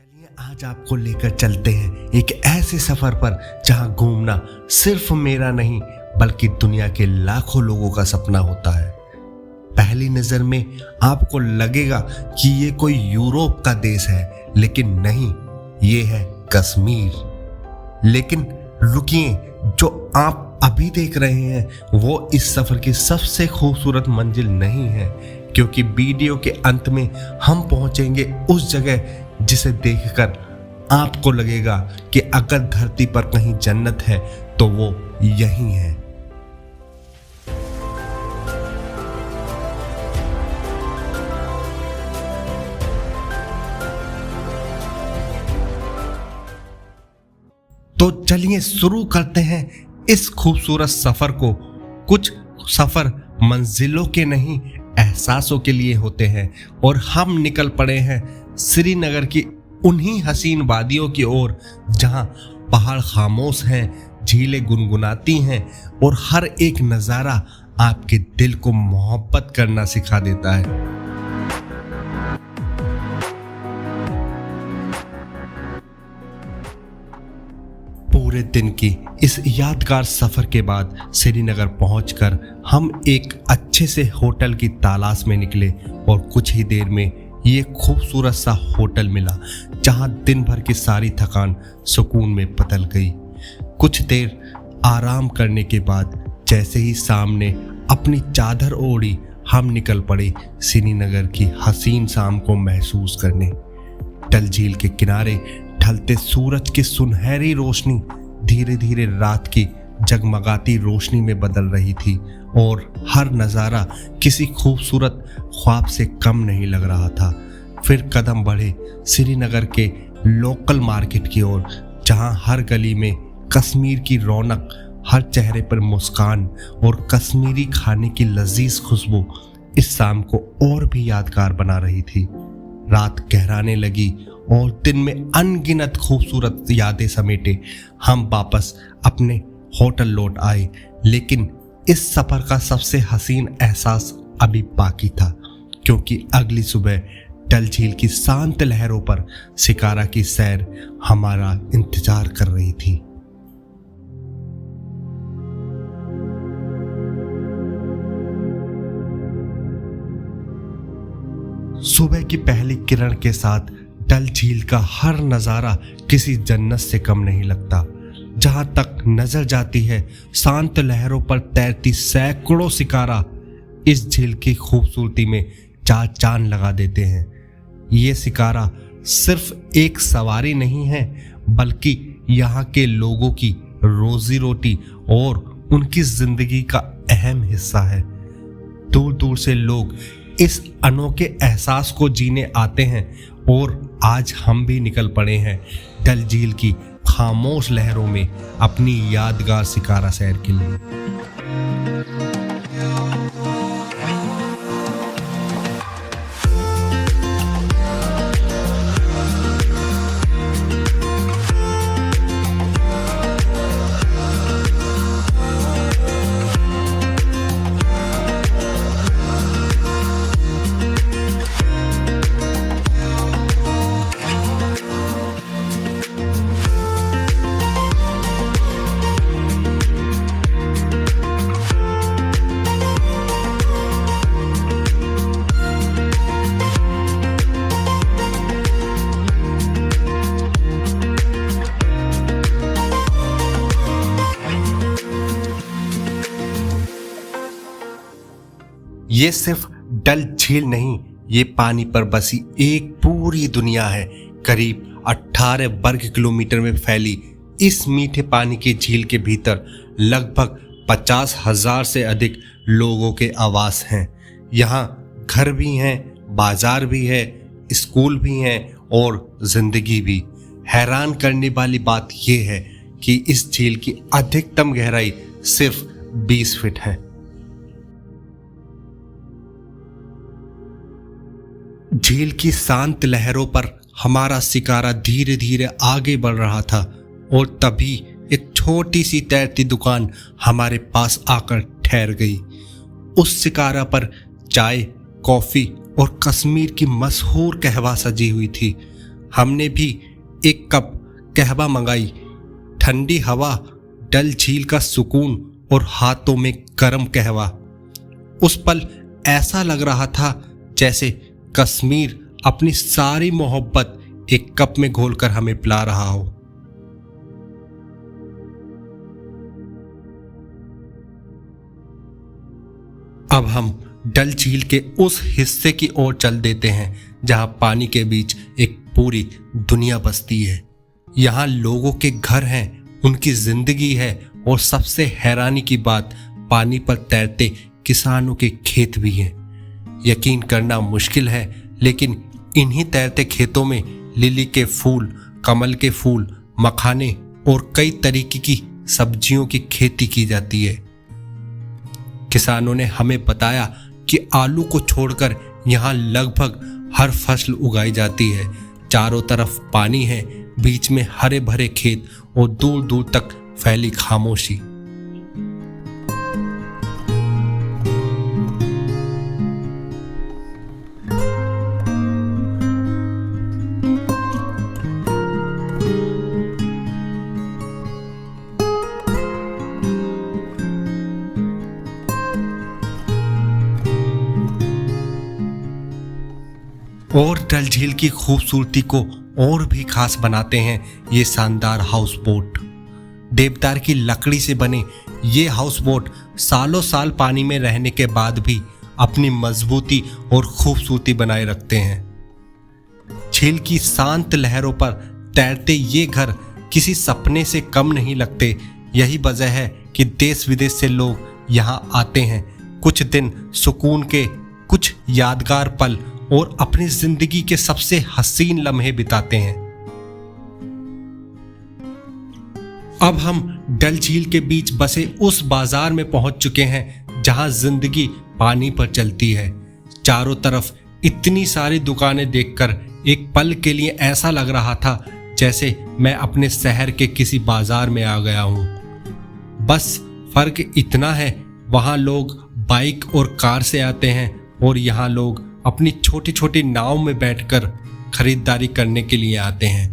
चलिए आज आपको लेकर चलते हैं एक ऐसे सफर पर जहां घूमना सिर्फ मेरा नहीं बल्कि दुनिया के लाखों लोगों का सपना होता है। पहली नजर में आपको लगेगा कि ये कोई यूरोप का देश है, लेकिन नहीं, ये है कश्मीर। लेकिन रुकिए, जो आप अभी देख रहे हैं वो इस सफर की सबसे खूबसूरत मंजिल नहीं है, क्योंकि वीडियो के अंत में हम पहुंचेंगे उस जगह जिसे देखकर आपको लगेगा कि अगर धरती पर कहीं जन्नत है तो वो यही है। तो चलिए शुरू करते हैं इस खूबसूरत सफर को। कुछ सफर मंजिलों के नहीं, एहसासों के लिए होते हैं, और हम निकल पड़े हैं श्रीनगर की उन्हीं हसीन वादियों की ओर जहां पहाड़ खामोश हैं, झीलें गुनगुनाती हैं और हर एक नज़ारा आपके दिल को मोहब्बत करना सिखा देता है। पूरे दिन की इस यादगार सफर के बाद श्रीनगर पहुंचकर हम एक अच्छे से होटल की तलाश में निकले और कुछ ही देर में ये खूबसूरत सा होटल मिला जहां दिन भर की सारी थकान सुकून में बदल गई। कुछ देर आराम करने के बाद जैसे ही सामने अपनी चादर ओढ़ी, हम निकल पड़े श्रीनगर की हसीन शाम को महसूस करने। डल झील के किनारे ढलते सूरज की सुनहरी रोशनी धीरे धीरे रात की जगमगाती रोशनी में बदल रही थी और हर नज़ारा किसी खूबसूरत ख्वाब से कम नहीं लग रहा था। फिर कदम बढ़े श्रीनगर के लोकल मार्केट की ओर, जहां हर गली में कश्मीर की रौनक, हर चेहरे पर मुस्कान और कश्मीरी खाने की लजीज खुशबू इस शाम को और भी यादगार बना रही थी। रात गहराने लगी और दिन में अनगिनत खूबसूरत यादें समेटे हम वापस अपने होटल लौट आए। लेकिन इस सफर का सबसे हसीन एहसास अभी बाकी था, क्योंकि अगली सुबह डल झील की शांत लहरों पर शिकारा की सैर हमारा इंतजार कर रही थी। सुबह की पहली किरण के साथ डल झील का हर नज़ारा किसी जन्नत से कम नहीं लगता। जहां तक नजर जाती है शांत लहरों पर तैरती सैकड़ों शिकारा इस झील की खूबसूरती में चार चांद लगा देते हैं। ये शिकारा सिर्फ एक सवारी नहीं है, बल्कि यहाँ के लोगों की रोजी रोटी और उनकी जिंदगी का अहम हिस्सा है। दूर दूर से लोग इस अनोखे एहसास को जीने आते हैं और आज हम भी निकल पड़े हैं डल झील की खामोश लहरों में अपनी यादगार शिकारा सैर के लिए। ये सिर्फ डल झील नहीं, ये पानी पर बसी एक पूरी दुनिया है। करीब 18 वर्ग किलोमीटर में फैली इस मीठे पानी की झील के भीतर लगभग 50,000 से अधिक लोगों के आवास हैं। यहाँ घर भी हैं, बाजार भी है, स्कूल भी हैं और जिंदगी भी। हैरान करने वाली बात यह है कि इस झील की अधिकतम गहराई सिर्फ 20 फीट है। झील की शांत लहरों पर हमारा शिकारा धीरे धीरे आगे बढ़ रहा था और तभी एक छोटी सी तैरती दुकान हमारे पास आकर ठहर गई। उस शिकारा पर चाय, कॉफी और कश्मीर की मशहूर कहवा सजी हुई थी। हमने भी एक कप कहवा मंगाई। ठंडी हवा, डल झील का सुकून और हाथों में गर्म कहवा। उस पल ऐसा लग रहा था जैसे कश्मीर अपनी सारी मोहब्बत एक कप में घोलकर हमें पिला रहा हो। अब हम डल झील के उस हिस्से की ओर चल देते हैं जहां पानी के बीच एक पूरी दुनिया बसती है। यहाँ लोगों के घर हैं, उनकी जिंदगी है और सबसे हैरानी की बात, पानी पर तैरते किसानों के खेत भी हैं। यकीन करना मुश्किल है, लेकिन इन्हीं तैरते खेतों में लिली के फूल, कमल के फूल, मखाने और कई तरीके की सब्जियों की खेती की जाती है। किसानों ने हमें बताया कि आलू को छोड़कर यहाँ लगभग हर फसल उगाई जाती है। चारों तरफ पानी है, बीच में हरे भरे खेत और दूर दूर तक फैली खामोशी। और डल झील की खूबसूरती को और भी खास बनाते हैं ये शानदार हाउस बोट। देवदार की लकड़ी से बने ये हाउस बोट सालों साल पानी में रहने के बाद भी अपनी मजबूती और खूबसूरती बनाए रखते हैं। झील की शांत लहरों पर तैरते ये घर किसी सपने से कम नहीं लगते। यही वजह है कि देश विदेश से लोग यहाँ आते हैं, कुछ दिन सुकून के, कुछ यादगार पल और अपनी जिंदगी के सबसे हसीन लम्हे बिताते हैं। अब हम डल झील के बीच बसे उस बाजार में पहुंच चुके हैं जहां जिंदगी पानी पर चलती है। चारों तरफ इतनी सारी दुकानें देखकर एक पल के लिए ऐसा लग रहा था जैसे मैं अपने शहर के किसी बाजार में आ गया हूं। बस फर्क इतना है, वहां लोग बाइक और कार से आते हैं और यहाँ लोग अपनी छोटी छोटी नाव में बैठकर खरीदारी करने के लिए आते हैं।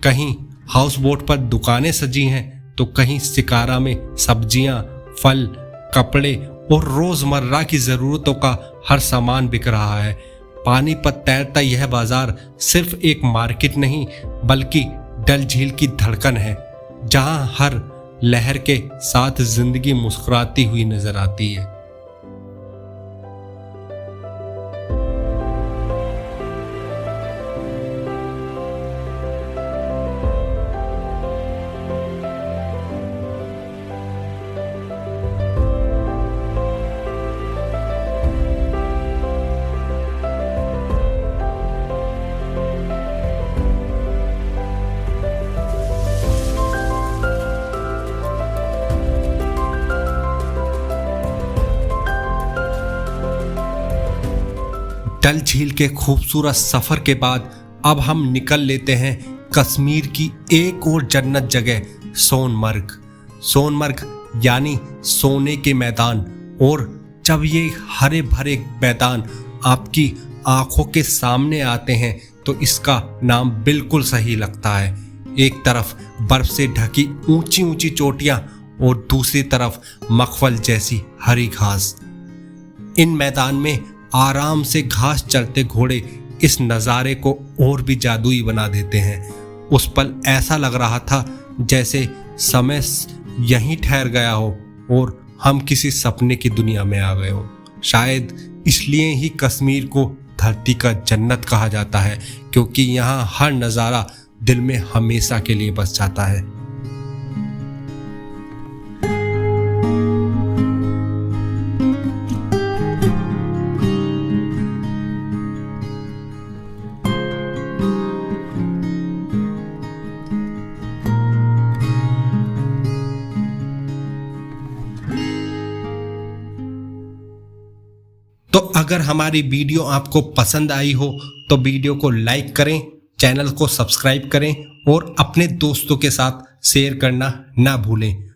कहीं हाउस बोट पर दुकानें सजी हैं तो कहीं शिकारा में सब्जियां, फल, कपड़े और रोजमर्रा की जरूरतों का हर सामान बिक रहा है। पानी पर तैरता यह बाजार सिर्फ एक मार्केट नहीं बल्कि डल झील की धड़कन है, जहां हर लहर के साथ जिंदगी मुस्कुराती हुई नजर आती है। डल झील के खूबसूरत सफर के बाद अब हम निकल लेते हैं कश्मीर की एक और जन्नत जगह सोनमर्ग। सोनमर्ग यानी सोने के मैदान। और जब ये हरे भरे मैदान आपकी आंखों के सामने आते हैं तो इसका नाम बिल्कुल सही लगता है। एक तरफ बर्फ से ढकी ऊंची ऊंची चोटियां और दूसरी तरफ मखमल जैसी हरी घास। इन मैदान में आराम से घास चरते घोड़े इस नज़ारे को और भी जादुई बना देते हैं। उस पल ऐसा लग रहा था जैसे समय यहीं ठहर गया हो और हम किसी सपने की दुनिया में आ गए हो। शायद इसलिए ही कश्मीर को धरती का जन्नत कहा जाता है, क्योंकि यहाँ हर नज़ारा दिल में हमेशा के लिए बस जाता है। तो अगर हमारी वीडियो आपको पसंद आई हो तो वीडियो को लाइक करें, चैनल को सब्सक्राइब करें और अपने दोस्तों के साथ शेयर करना ना भूलें।